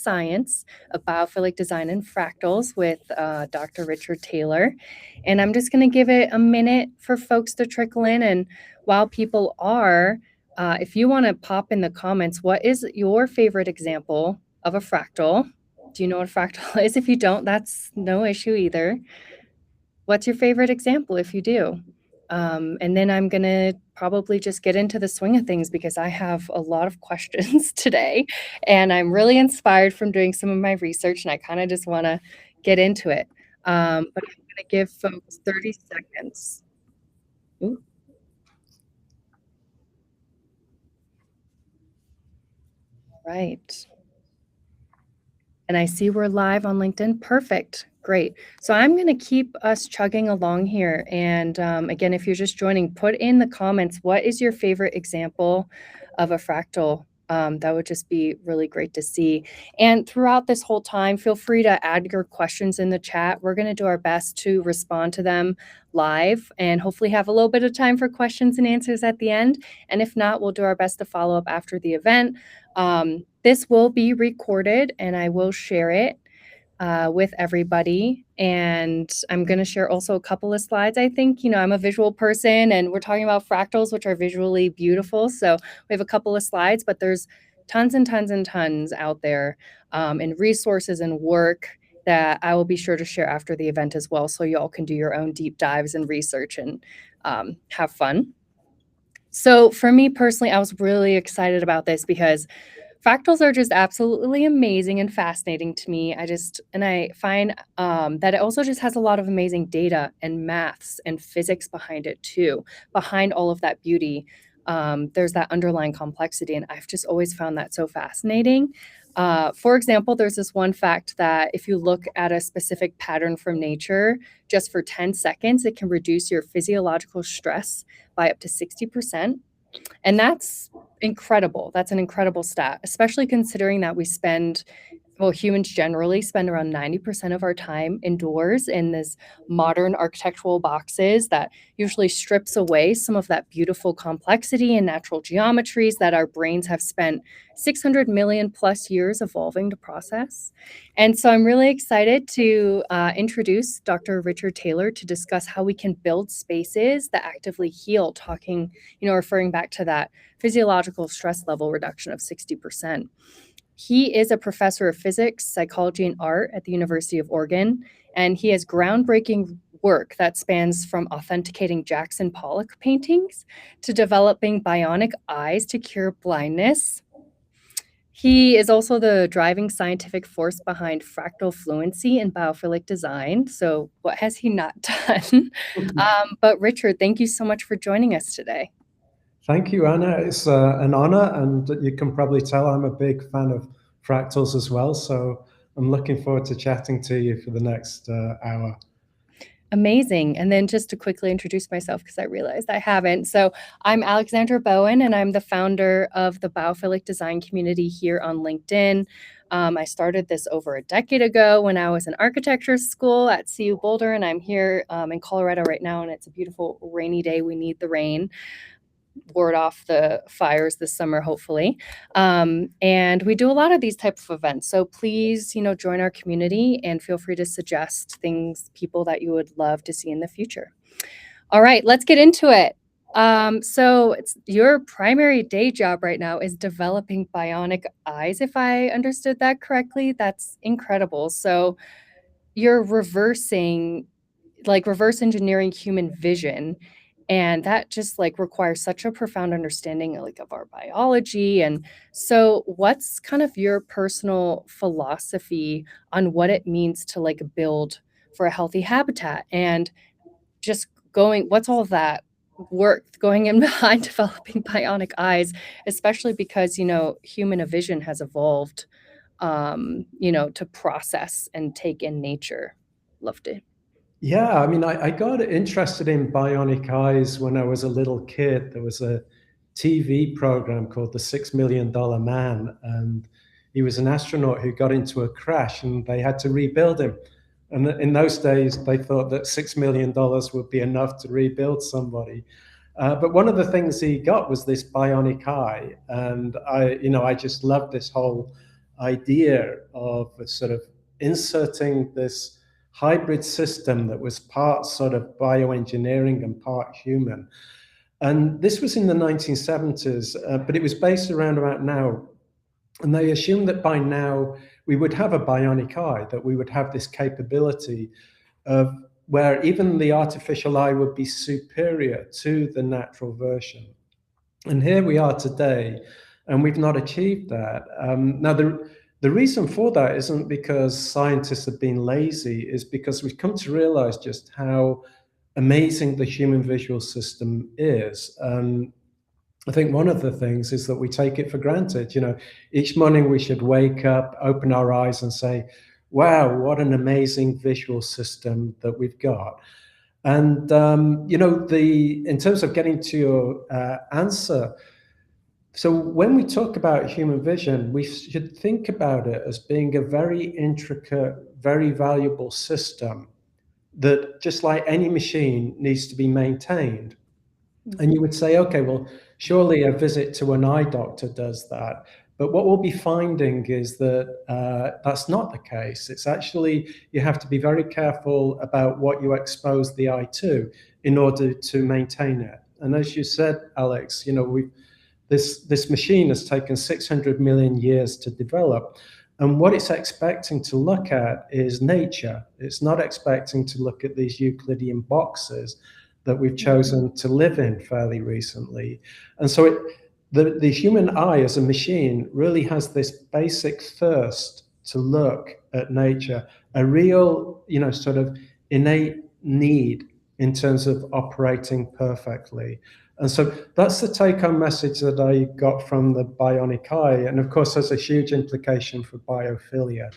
Science of Biophilic Design and Fractals with Dr. Richard Taylor. And I'm just going to give it a minute for folks to trickle in. And while people are, if you want to pop in the comments, what is your favorite example of a fractal? Do you know what a fractal is? If you don't, that's no issue either. What's your favorite example if you do? And then I'm going to probably just get into the swing of things because I have a lot of questions today and I'm really inspired from doing some of my research and I kind of just want to get into it. But I'm going to give folks 30 seconds. Ooh. Right. And I see we're live on LinkedIn. Perfect. Great. So I'm going to keep us chugging along here. And again, if you're just joining, put in the comments, what is your favorite example of a fractal? That would just be really great to see. And throughout this whole time, feel free to add your questions in the chat. We're going to do our best to respond to them live and hopefully have a little bit of time for questions and answers at the end. And if not, we'll do our best to follow up after the event. This will be recorded and I will share it with everybody. And I'm going to share also a couple of slides. I think, I'm a visual person and we're talking about fractals, which are visually beautiful. So we have a couple of slides, but there's tons and tons and tons out there and resources and work that I will be sure to share after the event as well. So y'all can do your own deep dives and research and have fun. So for me personally, I was really excited about this because fractals are just absolutely amazing and fascinating to me. I find that it also just has a lot of amazing data and maths and physics behind it too. Behind all of that beauty, there's that underlying complexity, and I've just always found that so fascinating. For example, there's this one fact that if you look at a specific pattern from nature, just for 10 seconds, it can reduce your physiological stress by up to 60%. And that's incredible. That's an incredible stat, especially considering that humans generally spend around 90% of our time indoors in this modern architectural boxes that usually strips away some of that beautiful complexity and natural geometries that our brains have spent 600 million plus years evolving to process. And so I'm really excited to introduce Dr. Richard Taylor to discuss how we can build spaces that actively heal, referring back to that physiological stress level reduction of 60%. He is a professor of physics, psychology, and art at the University of Oregon, and he has groundbreaking work that spans from authenticating Jackson Pollock paintings to developing bionic eyes to cure blindness. He is also the driving scientific force behind Fractal Fluency and Biophilic design. So what has he not done? But Richard, thank you so much for joining us today. Thank you, Anna. It's an honor, and you can probably tell I'm a big fan of fractals as well. So I'm looking forward to chatting to you for the next hour. Amazing. And then just to quickly introduce myself, because I realized I haven't. So I'm Alexandra Bowen, and I'm the founder of the Biophilic design community here on LinkedIn. I started this over a decade ago when I was in architecture school at CU Boulder, and I'm here in Colorado right now, and it's a beautiful rainy day. We need the rain. Ward off the fires this summer, hopefully. And we do a lot of these type of events. So please, join our community and feel free to suggest people that you would love to see in the future. All right, let's get into it. So your primary day job right now is developing bionic eyes, if I understood that correctly. That's incredible. So you're reverse engineering human vision. And that just requires such a profound understanding of our biology. And so what's kind of your personal philosophy on what it means to build for a healthy habitat and just what's all of that work going in behind developing bionic eyes, especially because, human vision has evolved, to process and take in nature. Loved it. Yeah, I mean, I got interested in bionic eyes when I was a little kid. There was a TV program called The $6 Million Man, and he was an astronaut who got into a crash and they had to rebuild him. And in those days, they thought that $6 million would be enough to rebuild somebody. But one of the things he got was this bionic eye. And I just loved this whole idea of sort of inserting this hybrid system that was part sort of bioengineering and part human. And this was in the 1970s, but it was based around about now. And they assumed that by now we would have a bionic eye, that we would have this capability of where even the artificial eye would be superior to the natural version. And here we are today, and we've not achieved that. Now, the reason for that isn't because scientists have been lazy, is because we've come to realize just how amazing the human visual system is. I think one of the things is that we take it for granted. You know, each morning we should wake up, open our eyes, and say, wow, what an amazing visual system that we've got. And, you know, in terms of getting to your answer, so when we talk about human vision, we should think about it as being a very intricate, very valuable system that, just like any machine, needs to be maintained. And you would say, okay, well, surely a visit to an eye doctor does that. But what we'll be finding is that that's not the case. It's actually, you have to be very careful about what you expose the eye to in order to maintain it. And as you said, Alex, you know, this machine has taken 600 million years to develop. And what it's expecting to look at is nature. It's not expecting to look at these Euclidean boxes that we've chosen to live in fairly recently. And so the human eye as a machine really has this basic thirst to look at nature, a real, you know, sort of innate need in terms of operating perfectly. And so that's the take-home message that I got from the bionic eye. And of course, there's a huge implication for biophilia.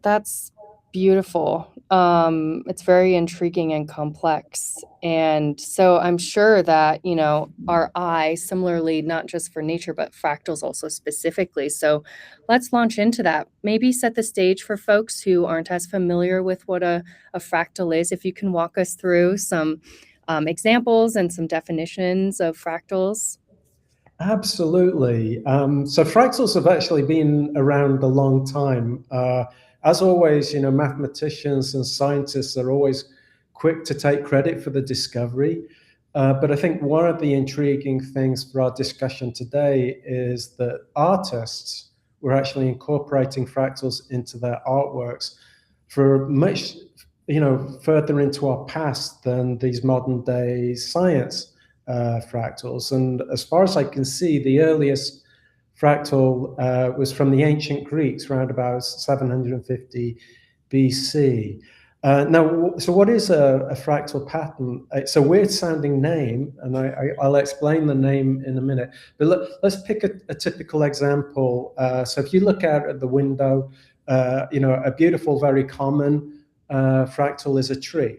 That's beautiful. It's very intriguing and complex. And so I'm sure that, you know, our eye, similarly, not just for nature, but fractals also specifically. So let's launch into that. Maybe set the stage for folks who aren't as familiar with what a fractal is. If you can walk us through some examples and some definitions of fractals. Absolutely. So fractals have actually been around a long time. As always, you know, mathematicians and scientists are always quick to take credit for the discovery. But I think one of the intriguing things for our discussion today is that artists were actually incorporating fractals into their artworks for much, you know, further into our past than these modern day science fractals. And as far as I can see, the earliest fractal was from the ancient Greeks around about 750 BC. Now, so what is a fractal pattern? It's a weird sounding name, and I'll explain the name in a minute. But let's pick a typical example. So if you look out at the window, you know, a beautiful, very common fractal is a tree.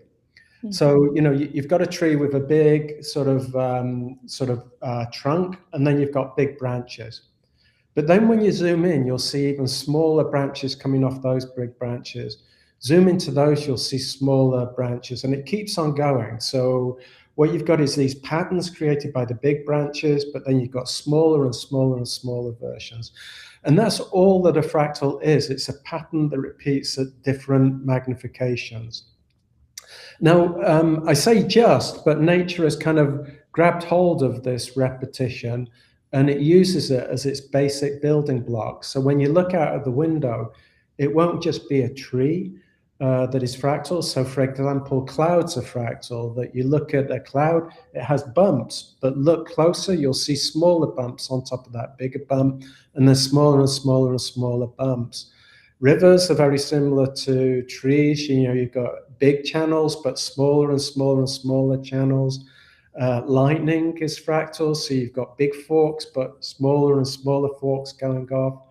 So, you know, you've got a tree with a big sort of trunk, and then you've got big branches. But then when you zoom in, you'll see even smaller branches coming off those big branches. Zoom into those, you'll see smaller branches, and it keeps on going. So what you've got is these patterns created by the big branches, but then you've got smaller and smaller and smaller versions. And that's all that a fractal is. It's a pattern that repeats at different magnifications. Now, I say just, but nature has kind of grabbed hold of this repetition and it uses it as its basic building block. So when you look out of the window, it won't just be a tree that is fractal. So for example, clouds are fractal, that you look at a cloud, it has bumps, but look closer, you'll see smaller bumps on top of that bigger bump, and then smaller and smaller and smaller bumps. Rivers are very similar to trees. You know, you've got big channels, but smaller and smaller and smaller channels. Lightning is fractal, so you've got big forks, but smaller and smaller forks going off.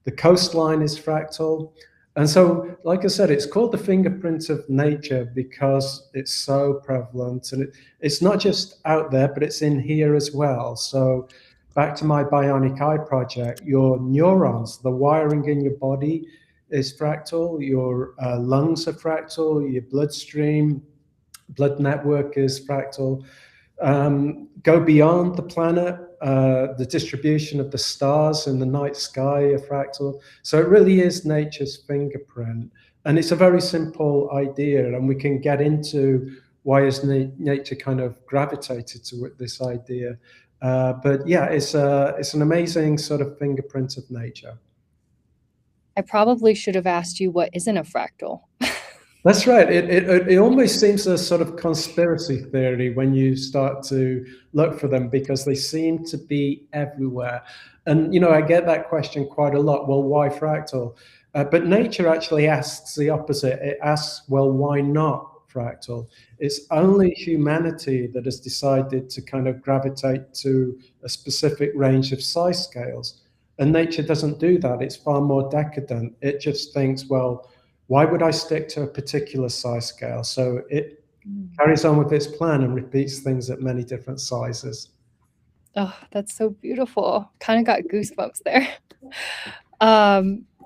The coastline is fractal. And so, like I said, it's called the fingerprint of nature because it's so prevalent. And it's not just out there, but it's in here as well. So back to my bionic eye project, your neurons, the wiring in your body is fractal, your lungs are fractal, your bloodstream, blood network is fractal. Go beyond the planet, the distribution of the stars in the night sky, a fractal. So it really is nature's fingerprint. And it's a very simple idea, and we can get into why has nature kind of gravitated to this idea. But yeah, it's an amazing sort of fingerprint of nature. I probably should have asked you what isn't a fractal. That's right. It almost seems a sort of conspiracy theory when you start to look for them, because they seem to be everywhere. And, I get that question quite a lot. Well, why fractal? But nature actually asks the opposite. It asks, well, why not fractal? It's only humanity that has decided to kind of gravitate to a specific range of size scales. And nature doesn't do that. It's far more decadent. It just thinks, well, why would I stick to a particular size scale? So it carries on with its plan and repeats things at many different sizes. Oh, that's so beautiful. Kind of got goosebumps there.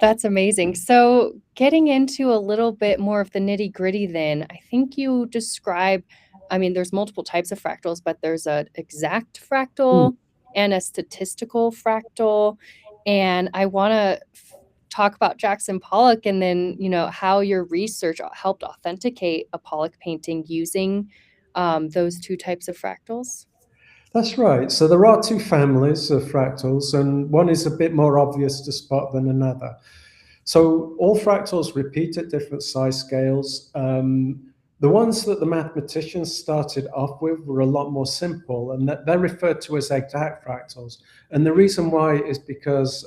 That's amazing. So getting into a little bit more of the nitty gritty then, I think you describe, I mean, there's multiple types of fractals, but there's an exact fractal and a statistical fractal. And I want to talk about Jackson Pollock and then, how your research helped authenticate a Pollock painting using those two types of fractals. That's right. So there are two families of fractals, and one is a bit more obvious to spot than another. So all fractals repeat at different size scales. The ones that the mathematicians started off with were a lot more simple, and they're referred to as exact fractals. And the reason why is because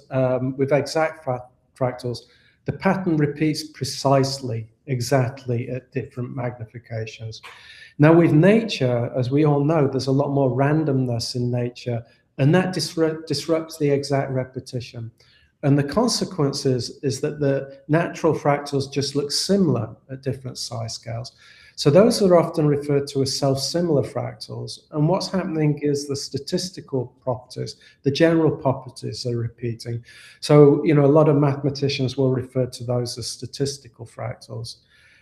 with exact fractals, the pattern repeats precisely, exactly at different magnifications. Now, with nature, as we all know, there's a lot more randomness in nature, and that disrupts the exact repetition. And the consequences is that the natural fractals just look similar at different size scales. So those are often referred to as self-similar fractals. And what's happening is the statistical properties, the general properties are repeating. So, a lot of mathematicians will refer to those as statistical fractals.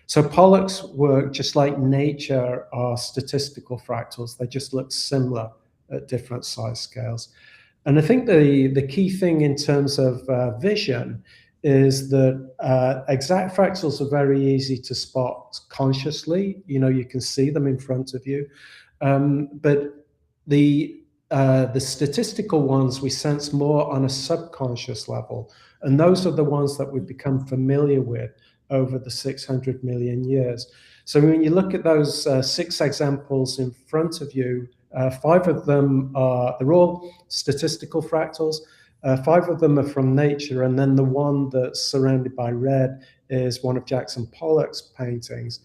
So Pollock's work, just like nature, are statistical fractals. They just look similar at different size scales. And I think the key thing in terms of vision is that exact fractals are very easy to spot consciously. You can see them in front of you. But the statistical ones we sense more on a subconscious level. And those are the ones that we've become familiar with over the 600 million years. So when you look at those 6 examples in front of you, 5 of them they're all statistical fractals. 5 of them are from nature, and then the one that's surrounded by red is one of Jackson Pollock's paintings.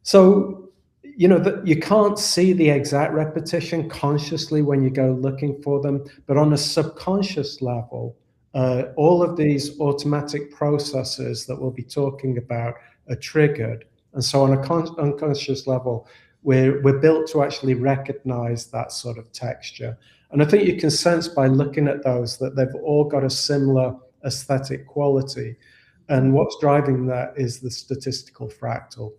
So, you can't see the exact repetition consciously when you go looking for them, but on a subconscious level, all of these automatic processes that we'll be talking about are triggered. And so on a unconscious level, we're built to actually recognize that sort of texture. And I think you can sense by looking at those that they've all got a similar aesthetic quality. And what's driving that is the statistical fractal.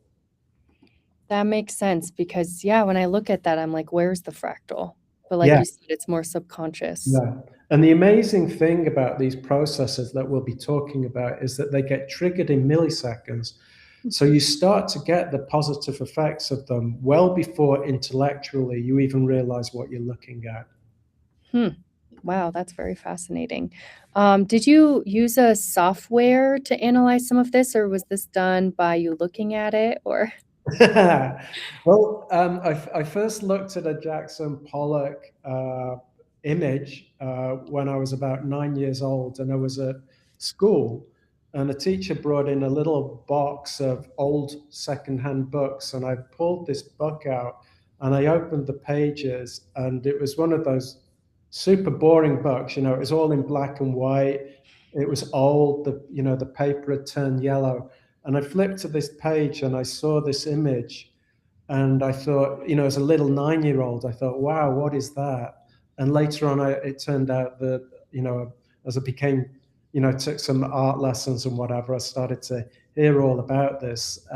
That makes sense because, when I look at that, I'm like, where's the fractal? But like you said, it's more subconscious. Yeah. And the amazing thing about these processes that we'll be talking about is that they get triggered in milliseconds. So you start to get the positive effects of them well before intellectually you even realize what you're looking at. Wow, that's very fascinating. Did you use a software to analyze some of this, or was this done by you looking at it, or? Well, I first looked at a Jackson Pollock image when I was about 9 years old, and I was at school, and a teacher brought in a little box of old secondhand books, and I pulled this book out, and I opened the pages, and it was one of those super boring books. It was all in black and white. It was old. The paper had turned yellow. And I flipped to this page and I saw this image, and I thought, as a little 9-year-old, I thought, wow, what is that? And later on, it turned out that, as I became, took some art lessons and whatever, I started to hear all about this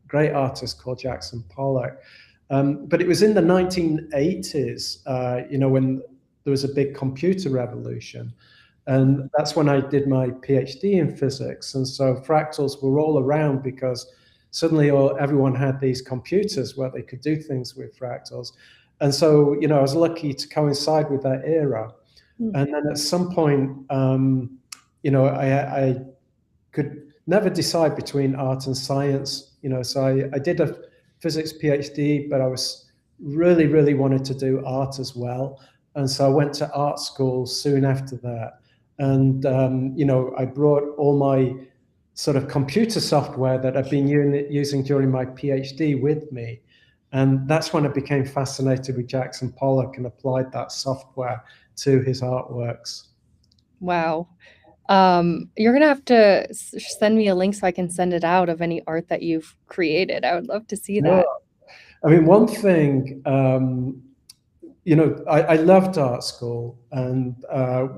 great artist called Jackson Pollock. But it was in the 1980s, when there was a big computer revolution. And that's when I did my PhD in physics. And so fractals were all around because suddenly everyone had these computers where they could do things with fractals. And so, I was lucky to coincide with that era. And then at some point, I could never decide between art and science. So I did a physics PhD, but I was really, really wanted to do art as well. And so I went to art school soon after that. And, I brought all my sort of computer software that I've been using during my PhD with me. And that's when I became fascinated with Jackson Pollock and applied that software to his artworks. Wow. You're gonna have to send me a link so I can send it out of any art that you've created. I would love to see that. I mean, one thing, I loved art school, and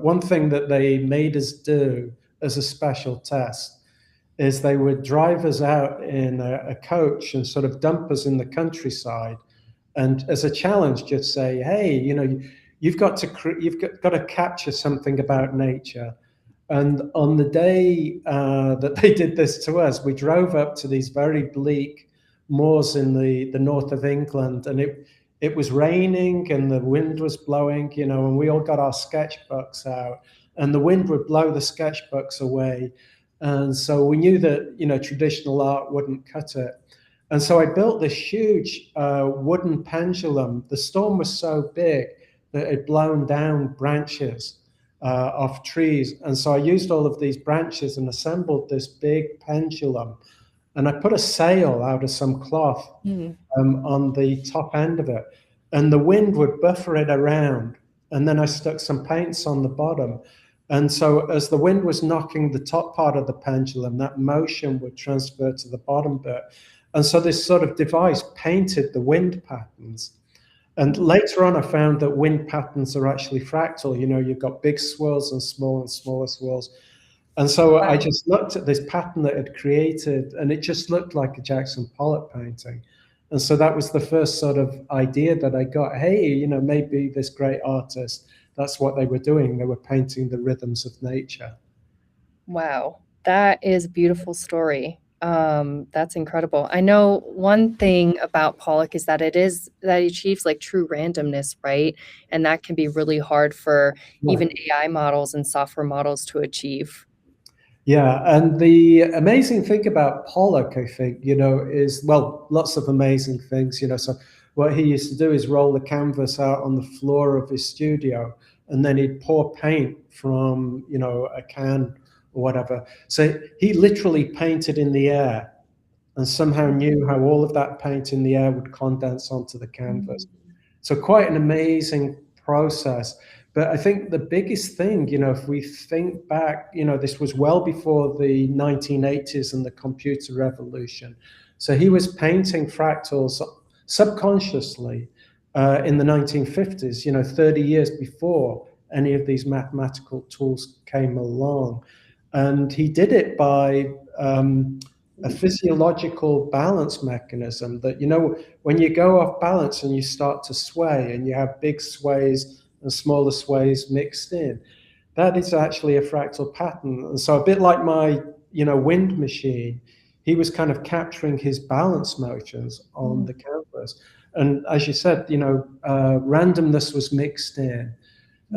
one thing that they made us do as a special test is they would drive us out in a coach and sort of dump us in the countryside, and as a challenge, just say, "Hey, you've got to capture something about nature." And on the day that they did this to us, we drove up to these very bleak moors in the north of England, and it was raining and the wind was blowing, and we all got our sketchbooks out, and the wind would blow the sketchbooks away. And so we knew that, traditional art wouldn't cut it. And so I built this huge wooden pendulum. The storm was so big that it had blown down branches of trees. And so I used all of these branches and assembled this big pendulum. And I put a sail out of some cloth on the top end of it. And the wind would buffer it around. And then I stuck some paints on the bottom. And so as the wind was knocking the top part of the pendulum, that motion would transfer to the bottom bit. And so this sort of device painted the wind patterns. And later on, I found that wind patterns are actually fractal. You've got big swirls and smaller swirls. And so I just looked at this pattern that it created, and it just looked like a Jackson Pollock painting. And so that was the first sort of idea that I got. Hey, maybe this great artist, that's what they were doing. They were painting the rhythms of nature. Wow, that is a beautiful story. That's incredible. I know one thing about Pollock is that he achieves like true randomness, right? And that can be really hard for even AI models and software models to achieve. Yeah, and the amazing thing about Pollock, I think, is, well, lots of amazing things, So what he used to do is roll the canvas out on the floor of his studio, and then he'd pour paint from, a can or whatever. So he literally painted in the air and somehow knew how all of that paint in the air would condense onto the canvas. So quite an amazing process. But I think the biggest thing, if we think back, this was well before the 1980s and the computer revolution. So he was painting fractals subconsciously in the 1950s, 30 years before any of these mathematical tools came along. And he did it by a physiological balance mechanism that, when you go off balance and you start to sway and you have big sways and smaller sways mixed in, that is actually a fractal pattern. And so a bit like my, wind machine, he was kind of capturing his balance motions on the canvas. And as you said, randomness was mixed in.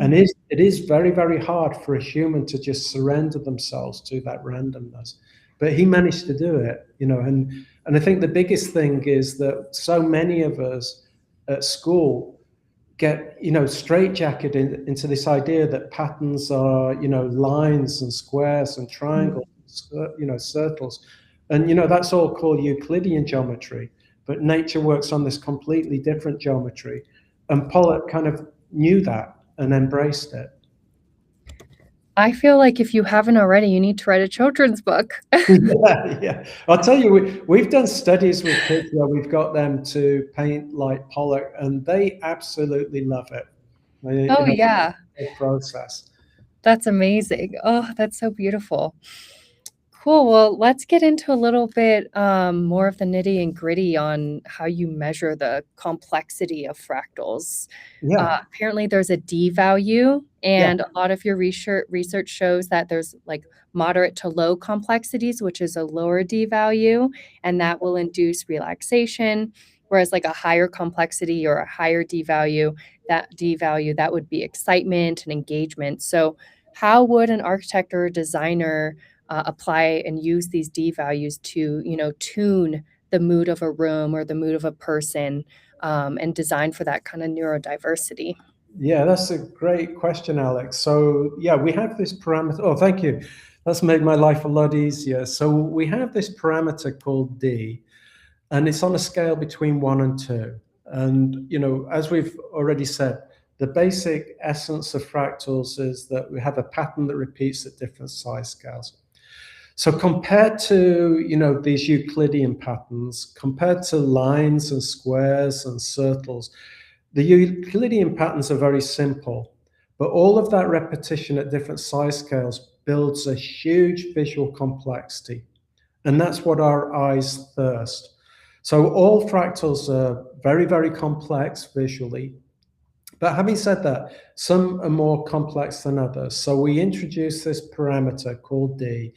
And it is very, very hard for a human to just surrender themselves to that randomness. But he managed to do it, and I think the biggest thing is that so many of us at school get, straitjacketed into this idea that patterns are, lines and squares and triangles, circles. And, that's all called Euclidean geometry. But nature works on this completely different geometry. And Pollock kind of knew that and embraced it. I feel like if you haven't already, you need to write a children's book. Yeah. I'll tell you, we've done studies with kids where we've got them to paint like Pollock, and they absolutely love it. Oh, yeah. The process. That's amazing. Oh, that's so beautiful. Cool. Well, let's get into a little bit more of the nitty and gritty on how you measure the complexity of fractals. Yeah, Apparently, there's a D value, yeah, and a lot of your research shows that there's like moderate to low complexities, which is a lower D value, and that will induce relaxation. Whereas, like a higher complexity or a higher D value, that would be excitement and engagement. So, how would an architect or a designer apply and use these D values to, tune the mood of a room or the mood of a person and design for that kind of neurodiversity? yeah. That's a great question, Alex. So, yeah, we have this parameter. Oh, thank you. That's made my life a lot easier. So, we have this parameter called D, and it's on a scale between 1 and 2. And, as we've already said, the basic essence of fractals is that we have a pattern that repeats at different size scales. So compared to, these Euclidean patterns, compared to lines and squares and circles, the Euclidean patterns are very simple, but all of that repetition at different size scales builds a huge visual complexity. And that's what our eyes thirst. So all fractals are very, very complex visually. But having said that, some are more complex than others. So we introduce this parameter called D.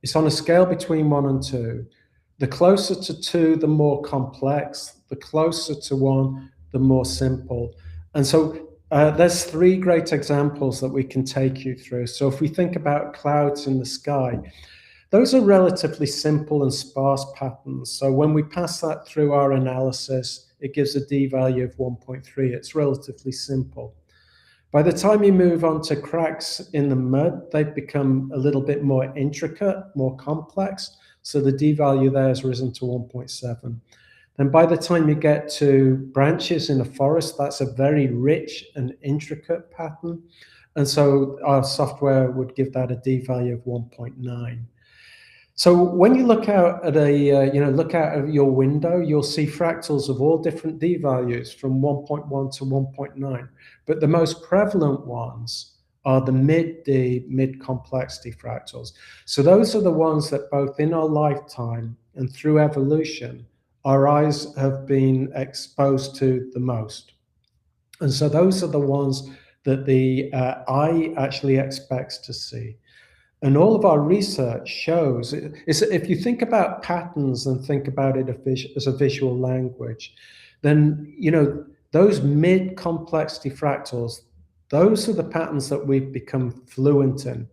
It's on a scale between 1 and 2. The closer to 2, the more complex. The closer to 1, the more simple. And so there's 3 great examples that we can take you through. So if we think about clouds in the sky, those are relatively simple and sparse patterns. So when we pass that through our analysis, it gives a D value of 1.3. It's relatively simple. By the time you move on to cracks in the mud, they become a little bit more intricate, more complex. So the D value there has risen to 1.7. Then by the time you get to branches in a forest, that's a very rich and intricate pattern. And so our software would give that a D value of 1.9. So when you look out at look out of your window, you'll see fractals of all different D values from 1.1 to 1.9. But the most prevalent ones are the mid-D, mid-complexity fractals. So those are the ones that both in our lifetime and through evolution, our eyes have been exposed to the most. And so those are the ones that the eye actually expects to see. And all of our research shows is that if you think about patterns and think about it as a visual language, then those mid-complexity fractals, those are the patterns that we've become fluent in.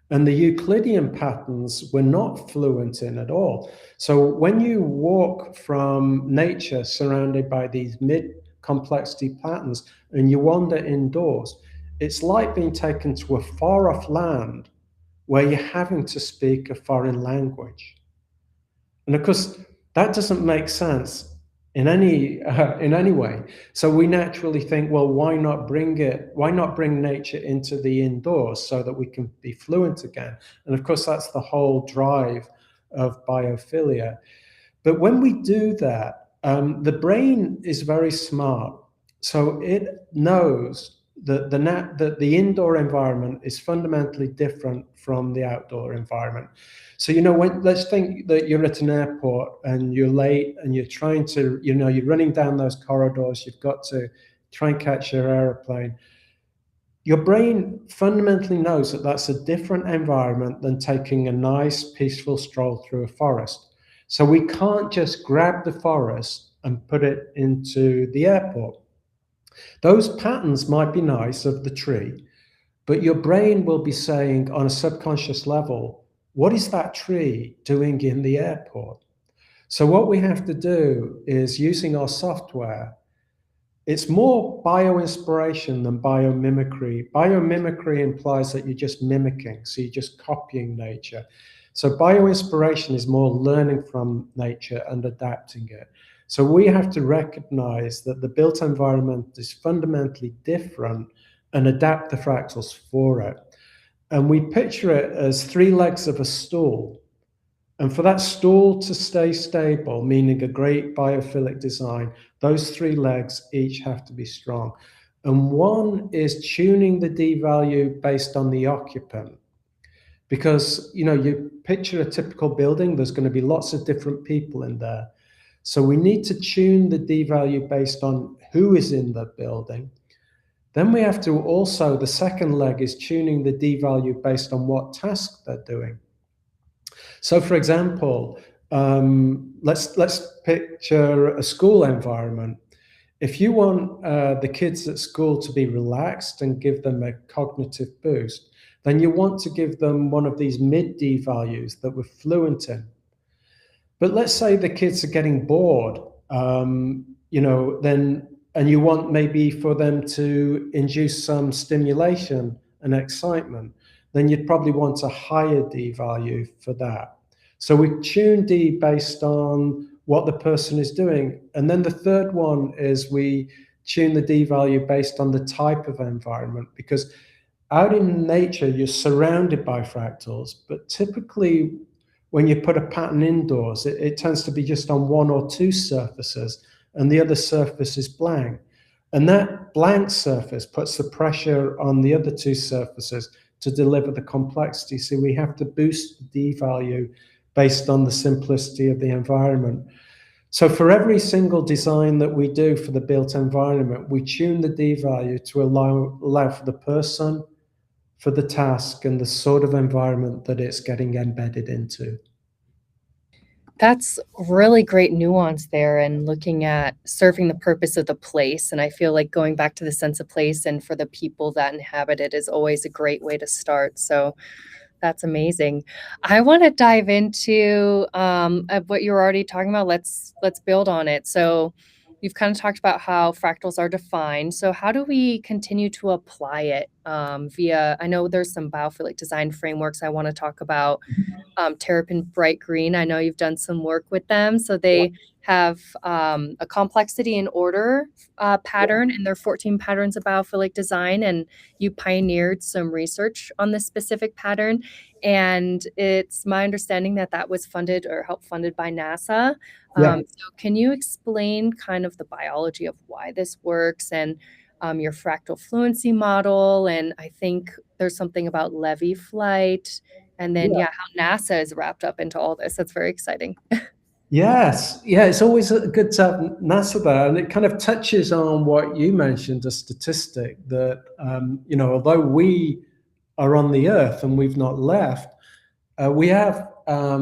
And the Euclidean patterns we're not fluent in at all. So when you walk from nature surrounded by these mid-complexity patterns and you wander indoors, it's like being taken to a far-off land where you're having to speak a foreign language. And of course, that doesn't make sense in any way. So we naturally think, well, why not bring it? Why not bring nature into the indoors so that we can be fluent again? And of course, that's the whole drive of biophilia. But when we do that, the brain is very smart. So it knows that the indoor environment is fundamentally different from the outdoor environment. So, let's think that you're at an airport and you're late and you're trying to, you're running down those corridors, you've got to try and catch your aeroplane. Your brain fundamentally knows that that's a different environment than taking a nice, peaceful stroll through a forest. So we can't just grab the forest and put it into the airport. Those patterns might be nice of the tree, but your brain will be saying on a subconscious level, what is that tree doing in the airport? So what we have to do is using our software. It's more bioinspiration than biomimicry. Biomimicry implies that you're just mimicking, so you're just copying nature. So bioinspiration is more learning from nature and adapting it. So we have to recognize that the built environment is fundamentally different and adapt the fractals for it. And we picture it as 3 legs of a stool. And for that stool to stay stable, meaning a great biophilic design, those 3 legs each have to be strong. And one is tuning the D value based on the occupant. because, you picture a typical building, there's going to be lots of different people in there. So we need to tune the D value based on who is in the building. Then we have to also, the second leg is tuning the D value based on what task they're doing. So for example, let's picture a school environment. If you want the kids at school to be relaxed and give them a cognitive boost, then you want to give them one of these mid-D values that we're fluent in. But let's say the kids are getting bored, then, and you want maybe for them to induce some stimulation and excitement, then you'd probably want a higher D value for that. So we tune D based on what the person is doing. And then the third one is we tune the D value based on the type of environment, because out in nature, you're surrounded by fractals, but typically when you put a pattern indoors, it tends to be just on one or two surfaces, and the other surface is blank. And that blank surface puts the pressure on the other two surfaces to deliver the complexity. So we have to boost the D value based on the simplicity of the environment. So for every single design that we do for the built environment, we tune the D value to allow for the person, for the task, and the sort of environment that it's getting embedded into. That's really great nuance there and looking at serving the purpose of the place. And I feel like going back to the sense of place and for the people that inhabit it is always a great way to start. So that's amazing. I want to dive into what you're already talking about. Let's build on it. So you've kind of talked about how fractals are defined. So how do we continue to apply it via? I know there's some biophilic design frameworks I want to talk about. Terrapin Bright Green. I know you've done some work with them. So they have a complexity and order pattern, and there are 14 patterns of biophilic design. And you pioneered some research on this specific pattern. And it's my understanding that that was funded or helped funded by NASA. Yeah. So can you explain kind of the biology of why this works and your fractal fluency model? And I think there's something about levy flight. And then, Yeah. how NASA is wrapped up into all this. That's very exciting. Yes. Yeah, it's always good to have NASA there. And it kind of touches on what you mentioned, a statistic that, although we are on the Earth and we've not left, we have, I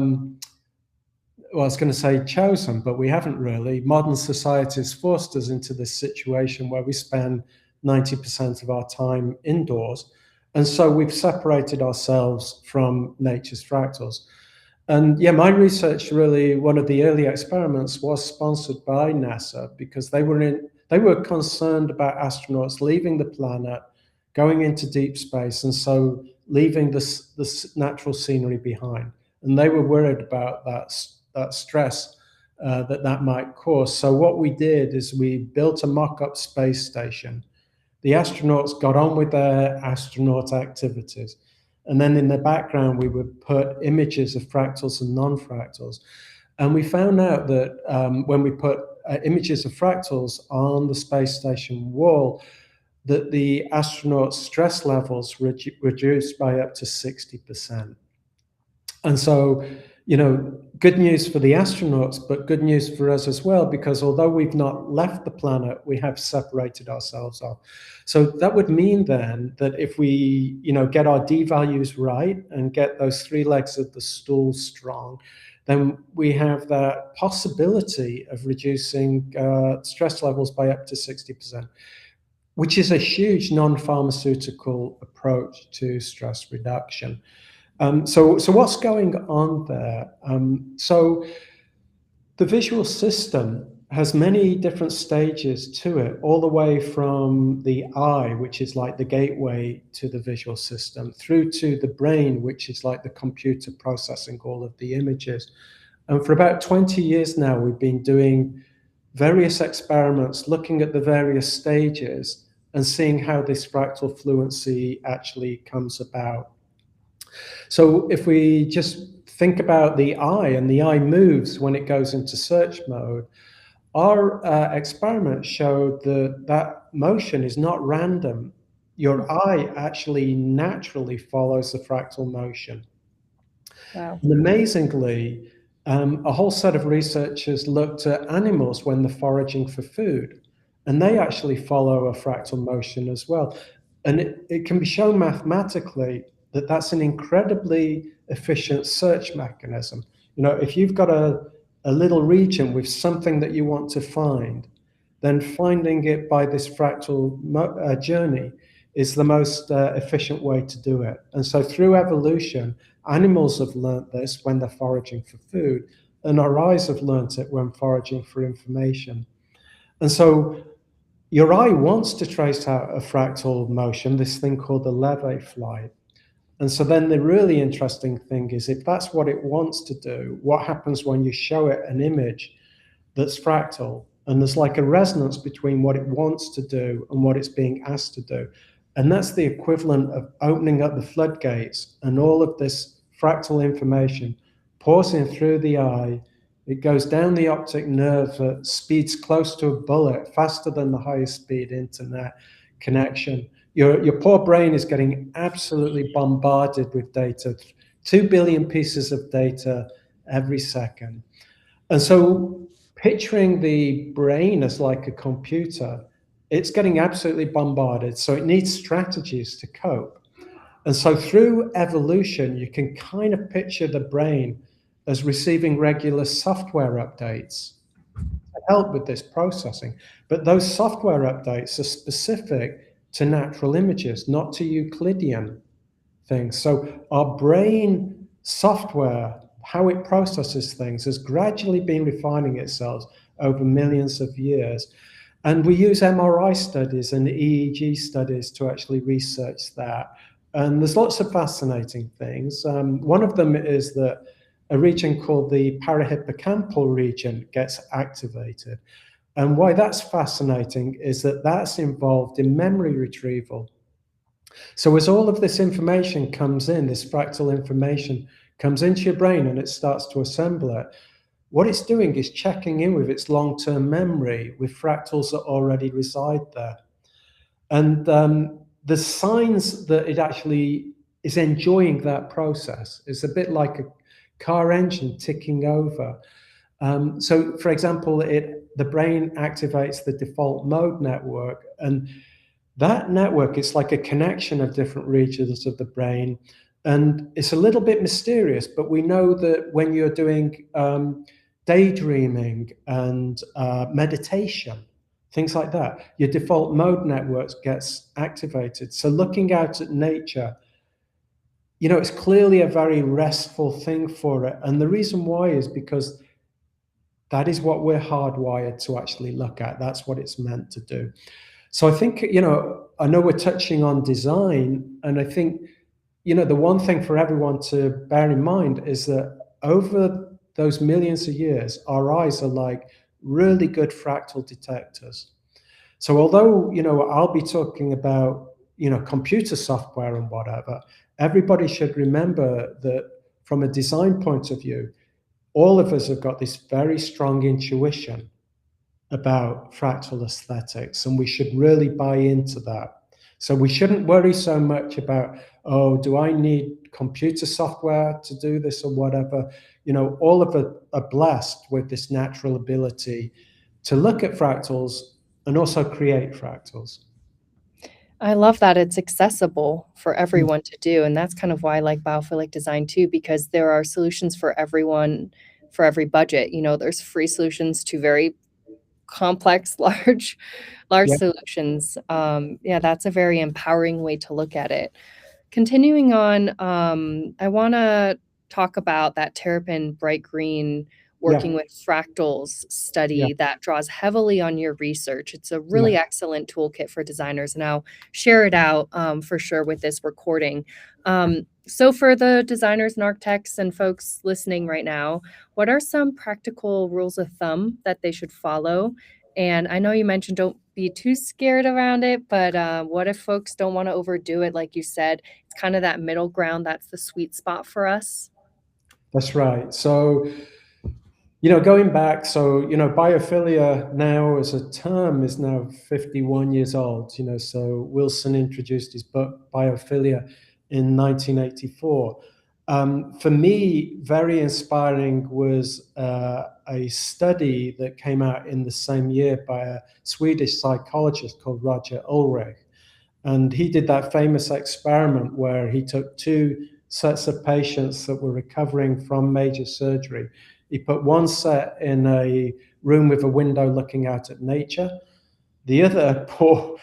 was going to say chosen, but we haven't really. Modern society has forced us into this situation where we spend 90% of our time indoors. And so we've separated ourselves from nature's fractals. And yeah, my research, really, one of the early experiments was sponsored by NASA because they were concerned about astronauts leaving the planet, going into deep space, and so leaving the natural scenery behind. And they were worried about that stress that might cause. So what we did is we built a mock-up space station. The astronauts got on with their astronaut activities. And then in the background, we would put images of fractals and non-fractals. And we found out that when we put images of fractals on the space station wall, that the astronauts' stress levels reduced by up to 60%. And so, good news for the astronauts, but good news for us as well, because although we've not left the planet, we have separated ourselves off. So that would mean then that if we, get our D values right and get those three legs of the stool strong, then we have that possibility of reducing stress levels by up to 60%, which is a huge non-pharmaceutical approach to stress reduction. So what's going on there? So the visual system has many different stages to it, all the way from the eye, which is like the gateway to the visual system, through to the brain, which is like the computer processing all of the images. And for about 20 years now, we've been doing various experiments looking at the various stages and seeing how this fractal fluency actually comes about. So if we just think about the eye, and the eye moves when it goes into search mode, our experiment showed that motion is not random. Your eye actually naturally follows the fractal motion. Wow. And amazingly, a whole set of researchers looked at animals when they're foraging for food, and they actually follow a fractal motion as well. And it can be shown mathematically that that's an incredibly efficient search mechanism. If you've got a little region with something that you want to find, then finding it by this fractal journey is the most efficient way to do it. And so through evolution, animals have learnt this when they're foraging for food, and our eyes have learnt it when foraging for information. And so your eye wants to trace out a fractal motion, this thing called the leve flight. And so then the really interesting thing is, if that's what it wants to do, what happens when you show it an image that's fractal? And there's like a resonance between what it wants to do and what it's being asked to do. And that's the equivalent of opening up the floodgates, and all of this fractal information pours in through the eye. It goes down the optic nerve at speeds close to a bullet, faster than the highest speed internet connection. Your poor brain is getting absolutely bombarded with data, 2 billion pieces of data every second. And so picturing the brain as like a computer, it's getting absolutely bombarded. So it needs strategies to cope. And so through evolution, you can kind of picture the brain as receiving regular software updates to help with this processing. But those software updates are specific to natural images, not to Euclidean things. So our brain software, how it processes things, has gradually been refining itself over millions of years. And we use MRI studies and EEG studies to actually research that. And there's lots of fascinating things. One of them is that a region called the parahippocampal region gets activated. And why that's fascinating is that that's involved in memory retrieval. So as all of this information comes in, this fractal information comes into your brain and it starts to assemble it, what it's doing is checking in with its long-term memory with fractals that already reside there. And the signs that it actually is enjoying that process is a bit like a car engine ticking over. So, for example, the brain activates the default mode network, and that network is like a connection of different regions of the brain. And it's a little bit mysterious, but we know that when you're doing daydreaming and meditation, things like that, your default mode network gets activated. So looking out at nature, it's clearly a very restful thing for it. And the reason why is because that is what we're hardwired to actually look at. That's what it's meant to do. So I think, I know we're touching on design, and I think, the one thing for everyone to bear in mind is that over those millions of years, our eyes are like really good fractal detectors. So although, I'll be talking about, computer software and whatever, everybody should remember that from a design point of view, all of us have got this very strong intuition about fractal aesthetics, and we should really buy into that. So we shouldn't worry so much about, oh, do I need computer software to do this or whatever? All of us are blessed with this natural ability to look at fractals and also create fractals. I love that it's accessible for everyone to do, and that's kind of why I like biophilic design too, because there are solutions for everyone, for every budget. There's free solutions to very complex, large Yeah, solutions. Yeah, that's a very empowering way to look at it. Continuing on, I wanna talk about that terrapin bright green yeah, working with fractals yeah, study that draws heavily on your research. It's a yeah. really excellent toolkit for designers, and I'll share it out, for sure with this recording. So for the designers and architects and folks listening right now, what are some practical rules of thumb that they should follow? And I know you mentioned don't be too scared around it, but, what if folks don't wanna overdo it like you said? It's kind of that middle ground that's the sweet spot for us. That's right. So, going back, so, biophilia now as a term is now 51 years old, so Wilson introduced his book Biophilia in 1984. For me, very inspiring was a study that came out in the same year by a Swedish psychologist called Roger Ulrich. And he did that famous experiment where he took two sets of patients that were recovering from major surgery. He put one set in a room with a window looking out at nature. The other poor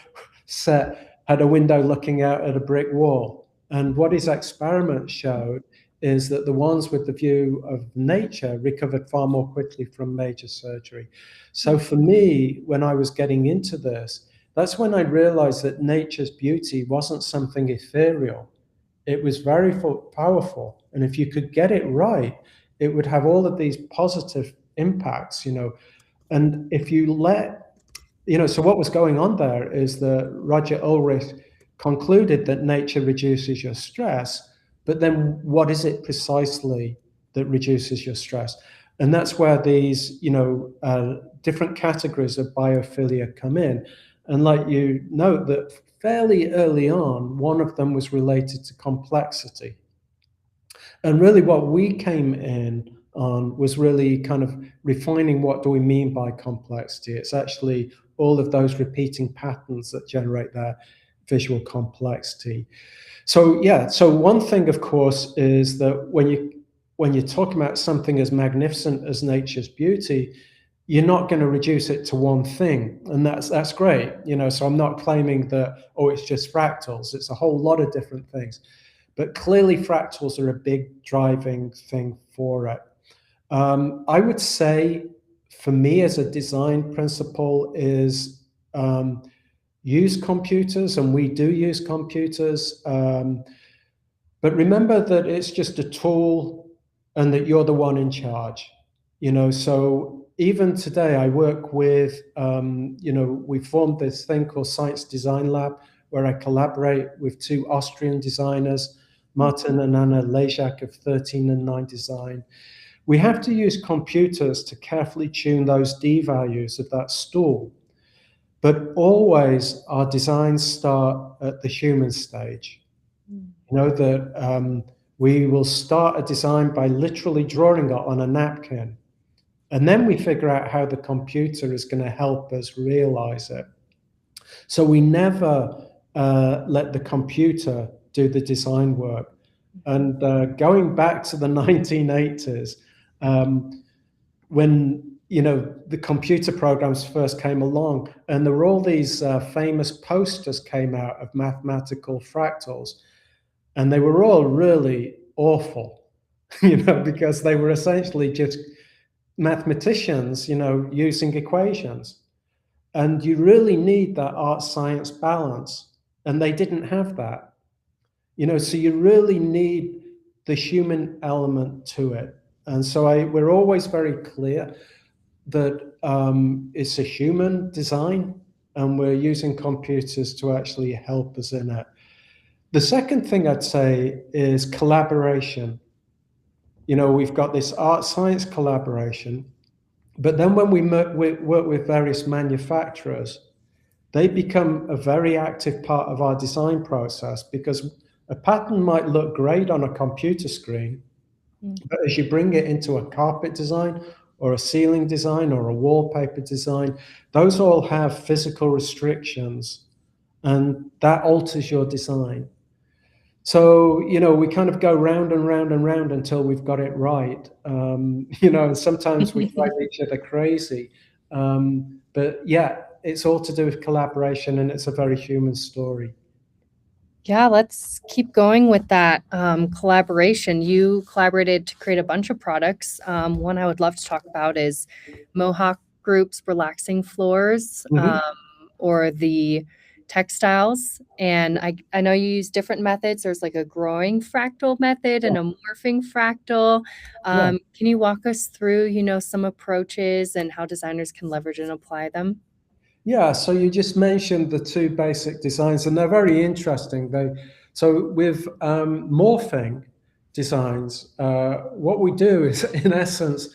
set had a window looking out at a brick wall. And what his experiment showed is that the ones with the view of nature recovered far more quickly from major surgery. So for me, when I was getting into this, that's when I realized that nature's beauty wasn't something ethereal. It was very powerful. And if you could get it right, it would have all of these positive impacts, you know. And if you let, you know, so what was going on there is that Roger Ulrich concluded that nature reduces your stress, but then what is it precisely that reduces your stress? And that's where these, you know, different categories of biophilia come in. And like you note that fairly early on, one of them was related to complexity. And really what we came in on was really kind of refining what do we mean by complexity. It's actually all of those repeating patterns that generate that visual complexity. So yeah, so one thing, of course, is that when you're talking about something as magnificent as nature's beauty, you're not going to reduce it to one thing, and that's great, you know. So I'm not claiming that, oh, it's just fractals. It's a whole lot of different things, but clearly fractals are a big driving thing for it. I would say, for me, as a design principle, is use computers, and we do use computers. But remember that it's just a tool and that you're the one in charge. You know, so even today I work with, you know, we formed this thing called Science Design Lab, where I collaborate with two Austrian designers, Martin and Anna Lejak of 13 and 9 Design. We have to use computers to carefully tune those D values of that stool. But always our designs start at the human stage. You know, that we will start a design by literally drawing it on a napkin. And then we figure out how the computer is going to help us realize it. So we never let the computer do the design work. And going back to the 1980s, when, you know, the computer programs first came along, and there were all these famous posters came out of mathematical fractals, and they were all really awful, you know, because they were essentially just mathematicians, you know, using equations. And you really need that art science balance. And they didn't have that, you know, so you really need the human element to it. And so we're always very clear that it's a human design, and we're using computers to actually help us in it. The second thing I'd say is collaboration. You know, we've got this art science collaboration, but then when we work with various manufacturers, they become a very active part of our design process, because a pattern might look great on a computer screen, but as you bring it into a carpet design or a ceiling design or a wallpaper design, those all have physical restrictions, and that alters your design. So, you know, we kind of go round and round and round until we've got it right. You know, and sometimes we drive each other crazy. But yeah, it's all to do with collaboration, and it's a very human story. Yeah, let's keep going with that collaboration. You collaborated to create a bunch of products. One I would love to talk about is Mohawk Group's relaxing floors, or the textiles. And I know you use different methods. There's like a growing fractal method and a morphing fractal. Yeah. Can you walk us through, you know, some approaches and how designers can leverage and apply them? Yeah, so you just mentioned the two basic designs, and they're very interesting. So with morphing designs, what we do is, in essence,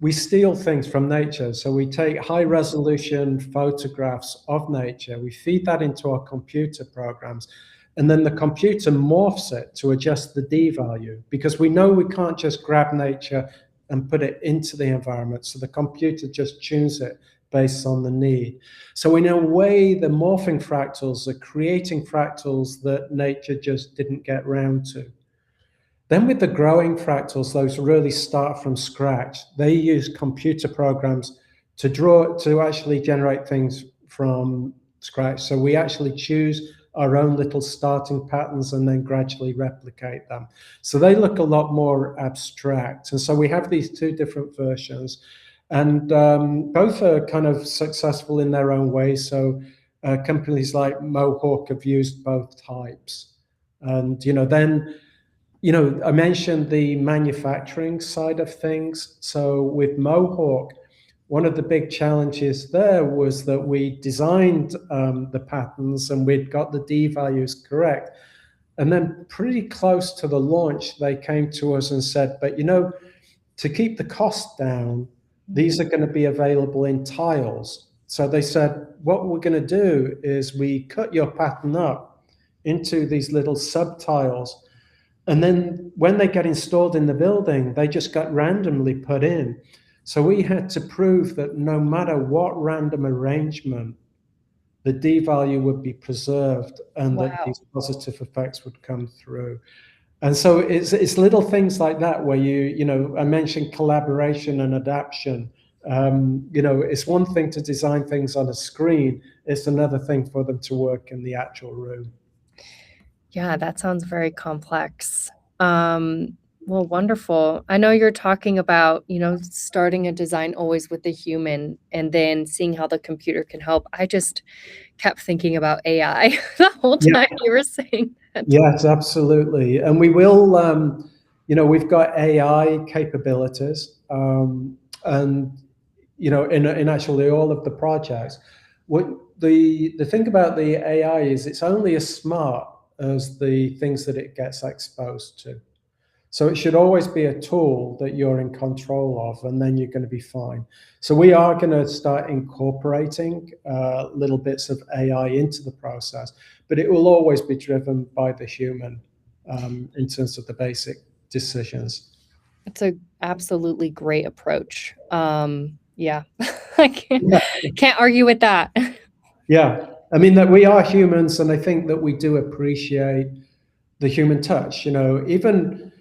we steal things from nature. So we take high resolution photographs of nature, we feed that into our computer programs, And then the computer morphs it to adjust the D value, because we know we can't just grab nature and put it into the environment. So the computer just tunes it based on the need. So in a way, the morphing fractals are creating fractals that nature just didn't get round to. Then with the growing fractals, those really start from scratch. They use computer programs to actually generate things from scratch. So we actually choose our own little starting patterns and then gradually replicate them. So they look a lot more abstract. And so we have these two different versions, and both are kind of successful in their own way. So companies like Mohawk have used both types. And, then I mentioned the manufacturing side of things. So with Mohawk, one of the big challenges there was that we designed the patterns and we'd got the D values correct. And then pretty close to the launch, they came to us and said, but to keep the cost down, these are going to be available in tiles. So they said, what we're going to do is we cut your pattern up into these little subtiles. And then when they get installed in the building, they just got randomly put in. So we had to prove that no matter what random arrangement, the D value would be preserved and that these positive effects would come through. And so it's little things like that where I mentioned collaboration and adaptation. It's one thing to design things on a screen. It's another thing for them to work in the actual room. Yeah, that sounds very complex. Well, wonderful. I know you're talking about, starting a design always with the human and then seeing how the computer can help. I just kept thinking about AI the whole time you were saying that. Yes, absolutely. And we will, we've got AI capabilities, and, in actually all of the projects. What the thing about the AI is it's only as smart as the things that it gets exposed to. So it should always be a tool that you're in control of, and then you're going to be fine. So we are going to start incorporating little bits of AI into the process, but it will always be driven by the human in terms of the basic decisions. It's a absolutely great approach. Yeah, I can't argue with that. Yeah, I mean that we are humans, and I think that we do appreciate the human touch. Even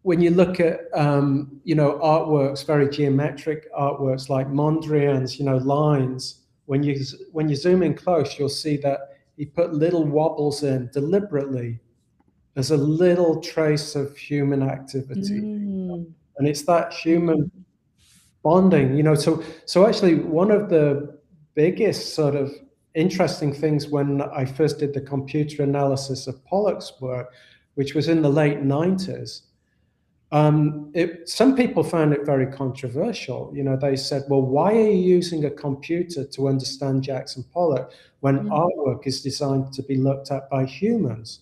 when you look at artworks, very geometric artworks like Mondrian's, lines. When you zoom in close, you'll see that he put little wobbles in deliberately. There's a little trace of human activity, and it's that human bonding. So actually, one of the biggest sort of interesting things when I first did the computer analysis of Pollock's work, which was in the late 90s. Some people found it very controversial. They said, well, why are you using a computer to understand Jackson Pollock when artwork is designed to be looked at by humans?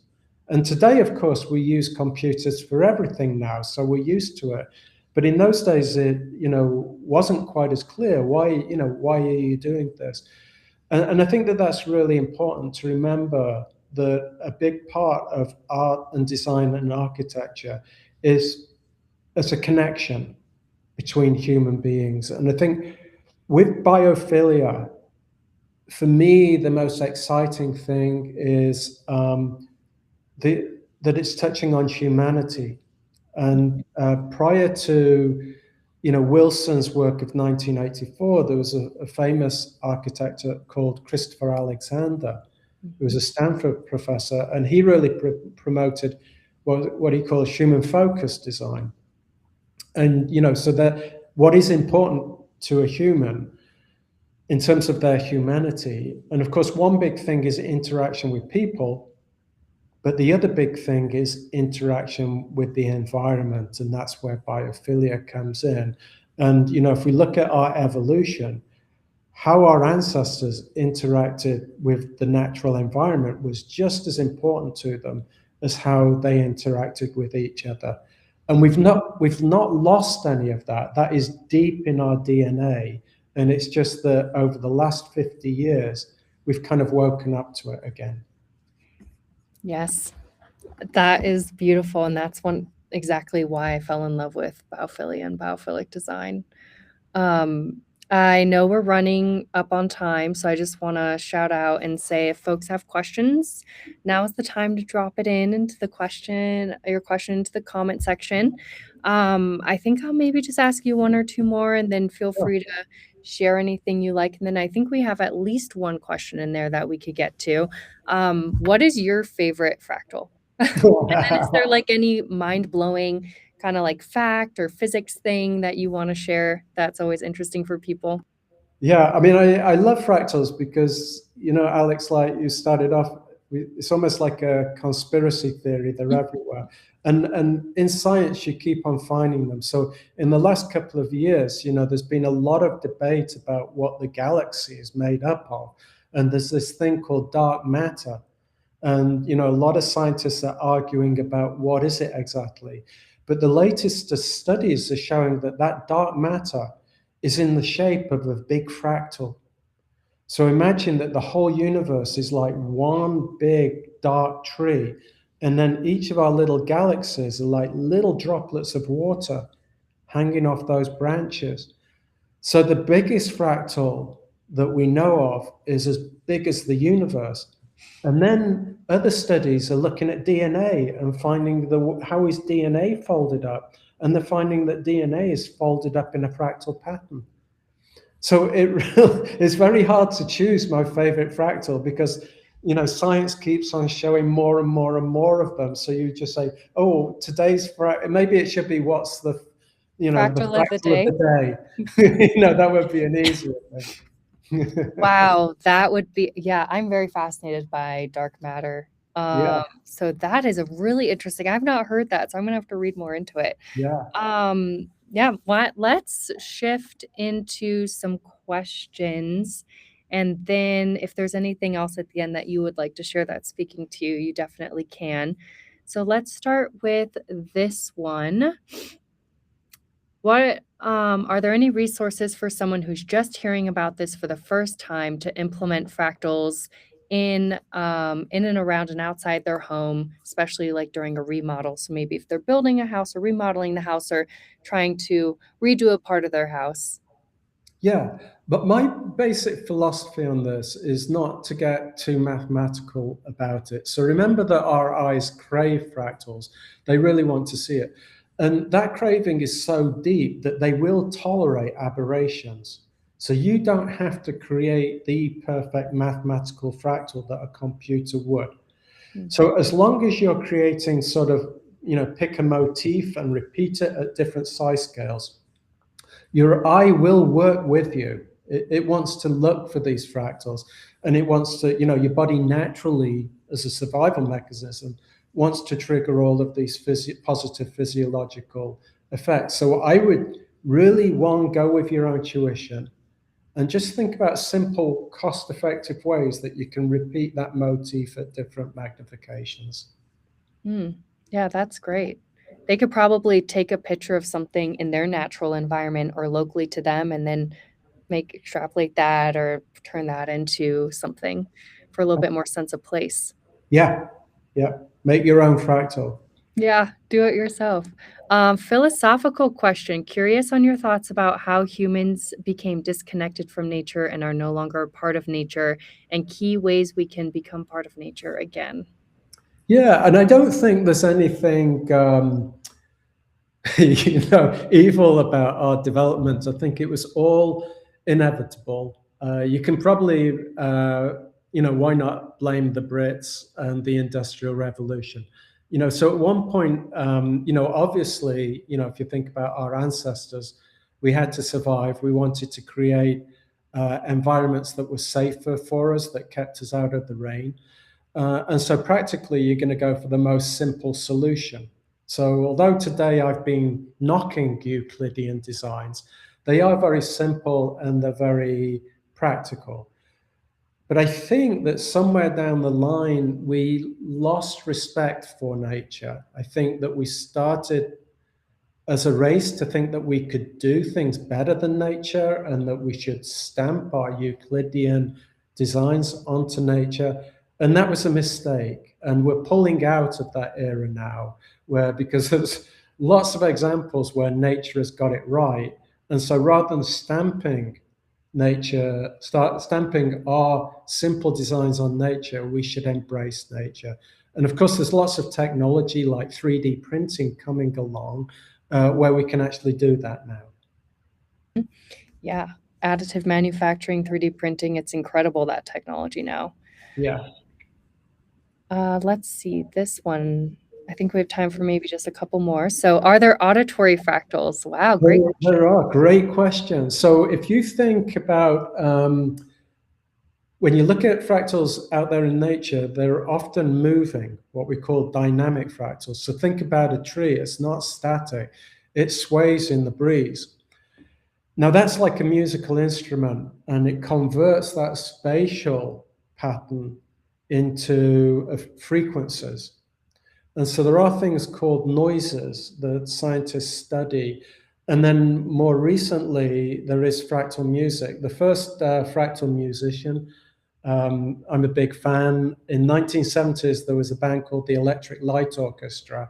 And today, of course, we use computers for everything now, so we're used to it. But in those days, it wasn't quite as clear. Why are you doing this? And I think that that's really important to remember, that a big part of art and design and architecture is as a connection between human beings. And I think with biophilia, for me, the most exciting thing is that it's touching on humanity. And prior to Wilson's work of 1984, there was a famous architect called Christopher Alexander, who was a Stanford professor, and he really promoted what he calls human-focused design. And so that what is important to a human in terms of their humanity, and of course, one big thing is interaction with people, but the other big thing is interaction with the environment, and that's where biophilia comes in. And if we look at our evolution, how our ancestors interacted with the natural environment was just as important to them as how they interacted with each other. And we've not lost any of that. That is deep in our DNA. And it's just that over the last 50 years, we've kind of woken up to it again. Yes, that is beautiful, and that's one exactly why I fell in love with biophilia and biophilic design. Um, I know we're running up on time, so I just wanna shout out and say if folks have questions, now is the time to drop it in into the question your question into the comment section. I think I'll maybe just ask you 1 or 2 more, and then feel free to share anything you like, and then I think we have at least 1 question in there that we could get to. What is your favorite fractal? And then is there, like, any mind-blowing kinda, like, fact or physics thing that you wanna share that's always interesting for people? Yeah, I mean, I love fractals because, Alex, like you started off, it's almost like a conspiracy theory. They're everywhere. And in science, you keep on finding them. So in the last couple of years, there's been a lot of debate about what the galaxy is made up of. And there's this thing called dark matter. And, a lot of scientists are arguing about what is it exactly. But the latest studies are showing that that dark matter is in the shape of a big fractal. So imagine that the whole universe is like one big dark tree. And then each of our little galaxies are like little droplets of water hanging off those branches. So the biggest fractal that we know of is as big as the universe. And then other studies are looking at DNA and finding how is DNA folded up. And they're finding that DNA is folded up in a fractal pattern. So it's very hard to choose my favorite fractal because science keeps on showing more and more and more of them. So you just say, oh, today's fractal, maybe it should be what's the Fractal of the fractal of day? the day. That would be an easier thing. Wow, that would be yeah, I'm very fascinated by dark matter. Yeah, So that is a really interesting I've not heard that, so I'm gonna have to read more into it. yeah. Yeah, let's shift into some questions, and then if there's anything else at the end that you would like to share that's speaking to you, you definitely can. So let's start with this one. What are there any resources for someone who's just hearing about this for the first time to implement fractals in and around and outside their home, especially like during a remodel? So maybe if they're building a house or remodeling the house or trying to redo a part of their house. Yeah, but my basic philosophy on this is not to get too mathematical about it. So remember that our eyes crave fractals. They really want to see it. And that craving is so deep that they will tolerate aberrations. So you don't have to create the perfect mathematical fractal that a computer would. Mm. So as long as you're creating sort of, pick a motif and repeat it at different size scales, your eye will work with you. It wants to look for these fractals, and it wants to, your body naturally, as a survival mechanism, wants to trigger all of these positive physiological effects. So I would really, one, go with your own tuition and just think about simple, cost effective ways that you can repeat that motif at different magnifications. Mm. Yeah, that's great. They could probably take a picture of something in their natural environment or locally to them and then extrapolate that or turn that into something for a little bit more sense of place. Yeah, yeah. Make your own fractal. Yeah, do it yourself. Philosophical question. Curious on your thoughts about how humans became disconnected from nature and are no longer a part of nature, and key ways we can become part of nature again. Yeah, and I don't think there's anything evil about our development. I think it was all inevitable. You can probably, why not blame the Brits and the Industrial Revolution? So at one point, obviously, if you think about our ancestors, we had to survive. We wanted to create environments that were safer for us, that kept us out of the rain. And so practically, you're going to go for the most simple solution. So although today I've been knocking Euclidean designs, they are very simple and they're very practical. But I think that somewhere down the line, we lost respect for nature. I think that we started as a race to think that we could do things better than nature and that we should stamp our Euclidean designs onto nature. And that was a mistake. And we're pulling out of that era now, because there's lots of examples where nature has got it right. And so rather than stamping our simple designs on nature, we should embrace nature. And of course, there's lots of technology like 3D printing coming along, where we can actually do that now. Yeah, additive manufacturing, 3D printing, it's incredible, that technology now. Yeah. Let's see, this one, I think we have time for maybe just a couple more. So are there auditory fractals? Wow, great question. There are great questions. So if you think about when you look at fractals out there in nature, they're often moving, what we call dynamic fractals. So think about a tree, it's not static, it sways in the breeze. Now that's like a musical instrument, and it converts that spatial pattern into frequencies. And so there are things called noises that scientists study. And then more recently, there is fractal music. The first fractal musician, I'm a big fan. In 1970s, there was a band called the Electric Light Orchestra,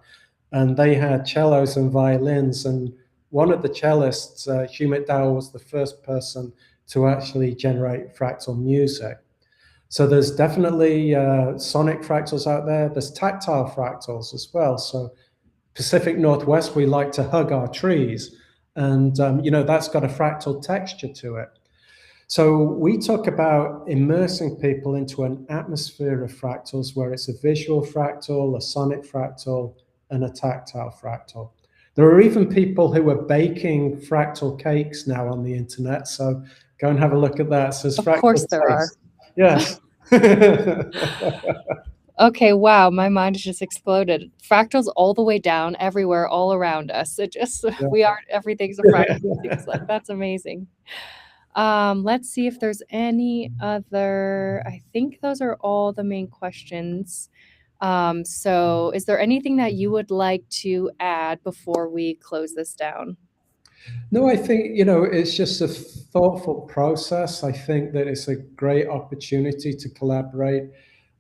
and they had cellos and violins. And one of the cellists, Hugh McDowell, was the first person to actually generate fractal music. So there's definitely sonic fractals out there. There's tactile fractals as well. So Pacific Northwest, we like to hug our trees, and that's got a fractal texture to it. So we talk about immersing people into an atmosphere of fractals where it's a visual fractal, a sonic fractal, and a tactile fractal. There are even people who are baking fractal cakes now on the internet. So go and have a look at that. So of course there are. Yes. Okay, wow, my mind has just exploded. Fractals all the way down, everywhere, all around us. It just, yeah. Everything's a fractal. Like, that's amazing. Let's see if there's any other, I think those are all the main questions. So is there anything that you would like to add before we close this down? No, I think, it's just a thoughtful process. I think that it's a great opportunity to collaborate.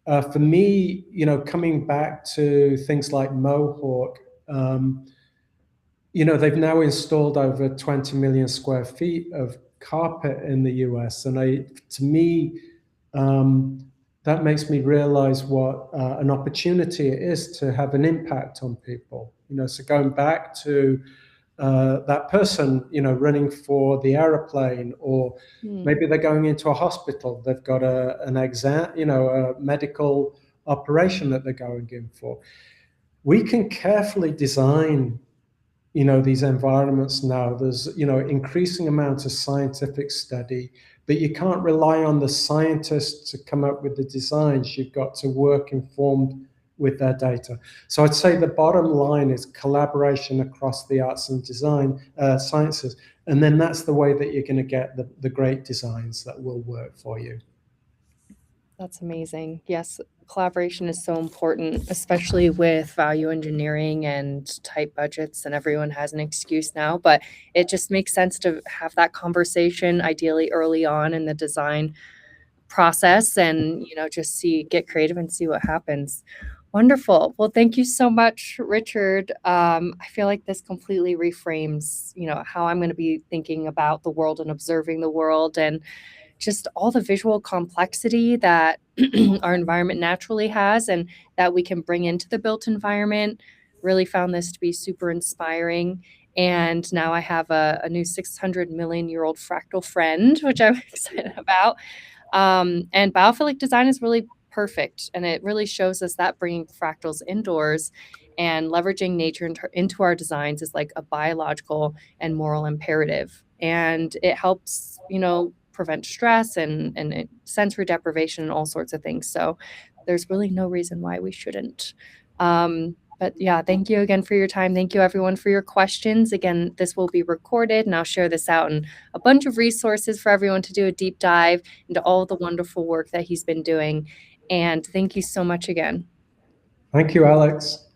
For me, coming back to things like Mohawk, they've now installed over 20 million square feet of carpet in the US. And to me, that makes me realize what an opportunity it is to have an impact on people. So going back to that person, running for the aeroplane, or maybe they're going into a hospital. They've got an exam, a medical operation that they're going in for. We can carefully design, these environments now. There's, increasing amounts of scientific study, but you can't rely on the scientists to come up with the designs. You've got to work informed with their data. So I'd say the bottom line is collaboration across the arts and design sciences. And then that's the way that you're going to get the great designs that will work for you. That's amazing. Yes, collaboration is so important, especially with value engineering and tight budgets, and everyone has an excuse now, but it just makes sense to have that conversation ideally early on in the design process, and just get creative and see what happens. Wonderful. Well, thank you so much, Richard. I feel like this completely reframes, how I'm going to be thinking about the world and observing the world, and just all the visual complexity that our environment naturally has and that we can bring into the built environment. Really found this to be super inspiring. And now I have a new 600 million year old fractal friend, which I'm excited about. And biophilic design is really perfect. And it really shows us that bringing fractals indoors and leveraging nature into our designs is like a biological and moral imperative. And it helps, prevent stress and sensory deprivation and all sorts of things. So there's really no reason why we shouldn't. But yeah, thank you again for your time. Thank you everyone for your questions. Again, this will be recorded and I'll share this out and a bunch of resources for everyone to do a deep dive into all the wonderful work that he's been doing. And thank you so much again. Thank you, Alex.